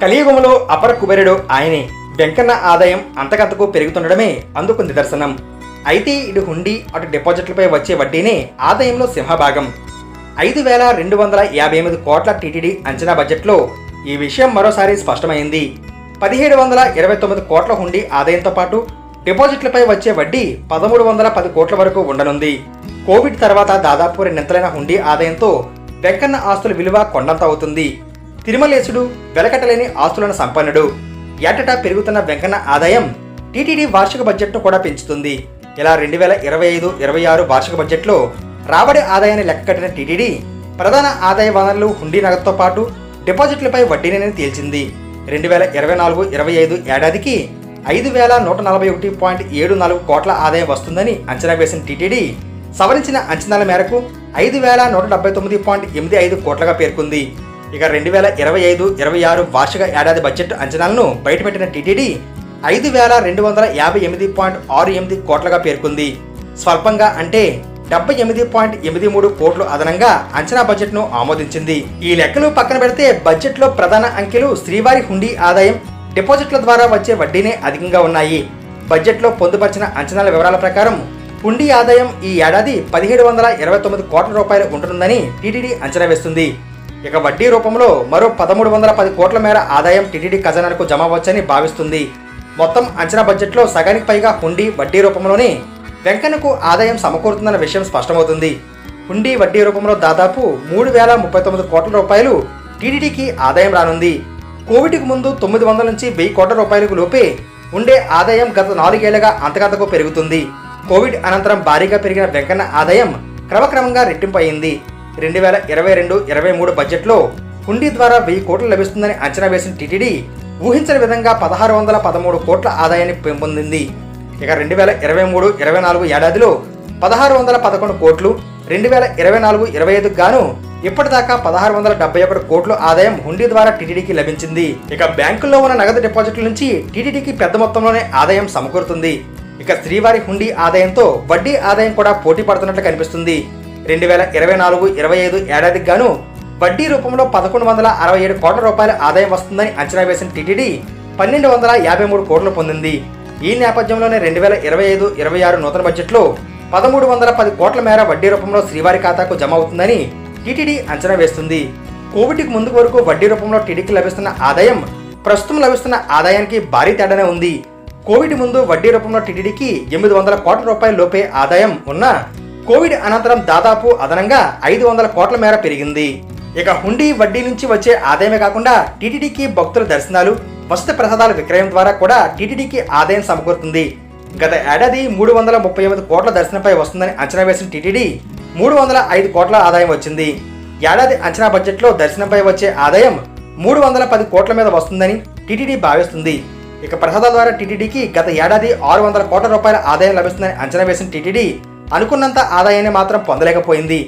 కలియుగంలో అపర కుబేరుడు ఆయనే. వెంకన్న ఆదాయం అంతకంతకు పెరుగుతుండడమే అందుకు నిదర్శనం. అయితే ఇటు హుండీ అటు డిపాజిట్లపై వచ్చే వడ్డీనే ఆదాయంలో సింహభాగం. 5,258 కోట్ల టీటీడీ అంచనా బడ్జెట్లో ఈ విషయం మరోసారి స్పష్టమైంది. 1,729 కోట్ల హుండీ ఆదాయంతో పాటు డిపాజిట్లపై వచ్చే వడ్డీ 1,310 కోట్ల వరకు ఉండనుంది. కోవిడ్ తర్వాత దాదాపు రెండింతలైన హుండీ ఆదాయంతో వెంకన్న ఆస్తుల విలువ కొండంత అవుతుంది. తిరుమలేశుడు, వెలకట్టలేని ఆస్తులను సంపన్నుడు. ఏటటా పెరుగుతున్న వెంకన్న ఆదాయం టీటీడీ వార్షిక బడ్జెట్ను కూడా పెంచుతుంది. ఇలా 2025-26 వార్షిక బడ్జెట్లో రాబడి ఆదాయాన్ని లెక్కకట్టిన టీటీడీ ప్రధాన ఆదాయ వనరులు హుండీ నగదుతో పాటు డిపాజిట్లపై వడ్డీని తేల్చింది. 2024-25 ఏడాదికి 5,141.74 కోట్ల ఆదాయం వస్తుందని అంచనా వేసిన టీటీడీ సవరించిన అంచనాల మేరకు 5,179.85 కోట్లుగా పేర్కొంది. ఇక 2025-26 వార్షిక ఏడాది బడ్జెట్ అంచనాలను బయటపెట్టిన టీటీడీ 5,258.68 కోట్లుగా పేర్కొంది. స్వల్పంగా అంటే 78.83 కోట్లు అదనంగా అంచనా బడ్జెట్ను ఆమోదించింది. ఈ లెక్కలు పక్కన పెడితే బడ్జెట్లో ప్రధాన అంకెలు శ్రీవారి హుండీ ఆదాయం, డిపాజిట్ల ద్వారా వచ్చే వడ్డీనే అధికంగా ఉన్నాయి. బడ్జెట్లో పొందుపరిచిన అంచనాల వివరాల ప్రకారం హుండీ ఆదాయం ఈ ఏడాది 1,729 కోట్ల రూపాయలు ఉంటుందని టీటీడీ అంచనా వేస్తుంది. ఇక వడ్డీ రూపంలో మరో 1,310 కోట్ల మేర ఆదాయం టీటీడీ ఖజానాకు జమ అవ్వచ్చని భావిస్తుంది. మొత్తం అంచనా బడ్జెట్లో సగానికి పైగా హుండీ వడ్డీ రూపంలోనే వెంకన్నకు ఆదాయం సమకూరుతుందన్న విషయం స్పష్టమవుతుంది. హుండీ వడ్డీ రూపంలో దాదాపు 3,039 కోట్ల రూపాయలు టీటీడీకి ఆదాయం రానుంది. కోవిడ్కు ముందు 900 నుంచి 1,000 కోట్ల రూపాయలకు లోపే ఉండే ఆదాయం గత 4 ఏళ్లుగా అంతకంతకు పెరుగుతుంది. కోవిడ్ అనంతరం భారీగా పెరిగిన వెంకన్న ఆదాయం క్రమక్రమంగా రెట్టింపు అయింది. 2022-23 బడ్జెట్లో హుండీ ద్వారా 1,000 కోట్లు లభిస్తుందని అంచనా వేసిన టీటీడీ ఊహించని విధంగా 1,613 కోట్ల ఆదాయాన్ని పెంపొందింది. ఇక 2023-24 ఏడాదిలో 1,611 కోట్లు, 2024-25 గాను ఇప్పటిదాకా 1,671 కోట్ల ఆదాయం హుండీ ద్వారా టీటీడీకి లభించింది. ఇక బ్యాంకుల్లో ఉన్న నగదు డిపాజిట్ల నుంచి టీటీడీకి పెద్ద మొత్తంలోనే ఆదాయం సమకూరుతుంది. ఇక శ్రీవారి హుండీ ఆదాయంతో వడ్డీ ఆదాయం కూడా పోటీ పడుతున్నట్లు కనిపిస్తుంది. 2024-25 ఏడాదికి గాను వడ్డీ రూపంలో 1,167 కోట్ల రూపాయల ఆదాయం వస్తుందని అంచనా వేసిన టీటీడీ 1,253 కోట్లు పొందింది. ఈ నేపథ్యంలోనే 2025-26 నూతన బడ్జెట్లో 1,310 కోట్ల మేర వడ్డీ రూపంలో శ్రీవారి ఖాతాకు జమ అవుతుందని టీటీడీ అంచనా వేస్తుంది. కోవిడ్కి ముందు వరకు వడ్డీ రూపంలో టీటీడీకి లభిస్తున్న ఆదాయం ప్రస్తుతం లభిస్తున్న ఆదాయానికి భారీ తేడానే ఉంది. కోవిడ్ ముందు వడ్డీ రూపంలో టీటీడీకి 800 కోట్ల రూపాయల లోపే ఆదాయం ఉన్న కోవిడ్ అనంతరం దాదాపు అదనంగా 500 కోట్ల మేర పెరిగింది. ఇక హుండీ వడ్డీ నుంచి వచ్చే ఆదాయమే కాకుండా టీటీడీకి భక్తుల దర్శనాలు, వసతి ప్రసాదాల విక్రయం ద్వారా కూడా టీటీడీకి ఆదాయం సమకూరుతుంది. గత ఏడాది 338 కోట్ల దర్శనంపై వస్తుందని అంచనా వేసిన టీటీడీ 305 కోట్ల ఆదాయం వచ్చింది. ఏడాది అంచనా బడ్జెట్లో దర్శనంపై వచ్చే ఆదాయం 310 కోట్ల మీద వస్తుందని టీటీడీ భావిస్తుంది. ఇక ప్రసాదాల ద్వారా టీటీడీకి గత ఏడాది 600 కోట్ల రూపాయల ఆదాయం లభిస్తుందని అంచనా వేసిన టీటీడీ అనుకున్నంత ఆదాయాన్ని మాత్రం పొందలేకపోయింది.